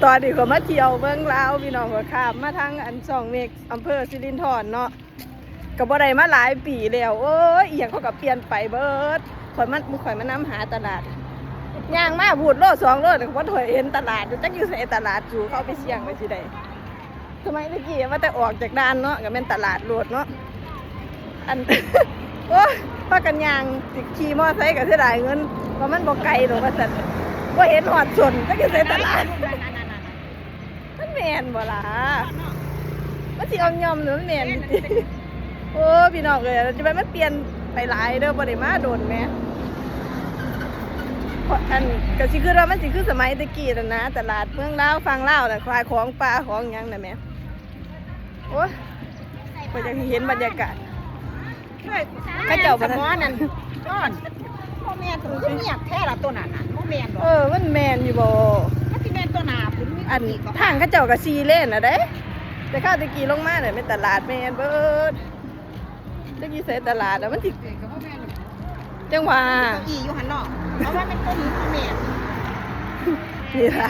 ตอนนี้ก็มาเที่ยวเมืองลาวพี่น้องก็ข้ามมาทางอัน2 เมกอำเภอสิรินธรเนาะก็บ่ได้มาหลายปีแล้วโอ้ยอีหยังเขาก็เปลี่ยนไปเบิดข่อยมานํหาตลาดย่างมาพูดโล2 โลแต่ก็บ่ถอยเห็นตลาดอยู่จักอยู่ไสตลาดอยู่เขาเอาไปเสี่ยงไว้สิได้สมัยตะกี้ว่าแต่ออกจากด่านเนาะก็แม่นตลาดโลดเนาะอัน โอ้ยพากันย่างสิขี่มอไซค์ก็เสียดายเงินเพราะมันบ่ไกลดอกว่าซั่นบ่เห็นฮอดสนจักอยู่ไสตลาดมันแม่นบ่ล่ะมันสิเอาย่อมหรือมันแม่นติโอ้พี่น้องเอ้ยจะไปมันเปลี่ยนไปหลายเด้อบ่ได้มาโดนแม่อันก็สิคือว่ามันสิคือสมัยตะกี้นั่นนะตลาดเมืองลาวฝั่งลาวน่ะขายของปลาของหยังน่ะแม่โอ้ยก็จะเห็นบรรยากาศข้าเจ้าบ่ทันนั่น ก้อนพ่อแม่ถึงเงียบแท้ละตัวนั้นน่ะพ่อแม่บอก มันแม่นอยู่บ่ ถ้าที่แม่ตัวหนาผมมี อันทางข้าเจ้าก็ซีเล่นน่ะเด้แต่ข้าวตะกี้ลงมาน่ะเป็นตลาดแม่นเบิดตะกี้ใส่ตลาดแล้วมันสิจังหวะ อีอยู่หันนอกเพราะว่ามันตัวนี้พ่อแม่ นี่ล่ะ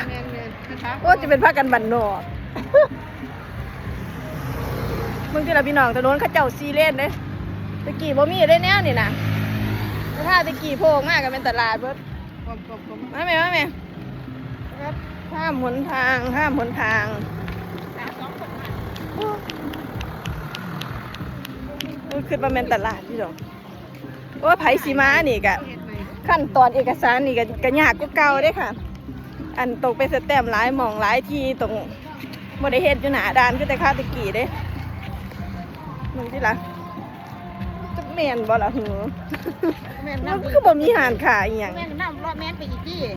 โอ้จะเป็นพากันบันนอกมึงที่ละพี่น้องถนนข้าเจ้าซีเล่นเด้ตะกี้บ่มีได้แนวนี่น่ะแต่ถ้าตะกี้โพกมากก็เป็นตลาดเบิดมาแม่ครับห้ามหนทางขึ้นมาเป็นตลาดพี่น้องโอ้ไผสีม้านี่กะขั้นตอนเอกสารนี่ก็ยากกว่าเก่าเด้ค่ะอันตกไปสแตมป์หลายหม่องหลายที่ตรงบ่ได้เฮ็ดอยู่หน้าด่านคือแต่ข้าตะกี้เด้มึงที่ล่ะจักแม่นบ่ล่ะหือ แม่ มัน น้ำ คือบ่มีหานขายอีหยัง แม่น้ำรอดแม่ไปอีกที่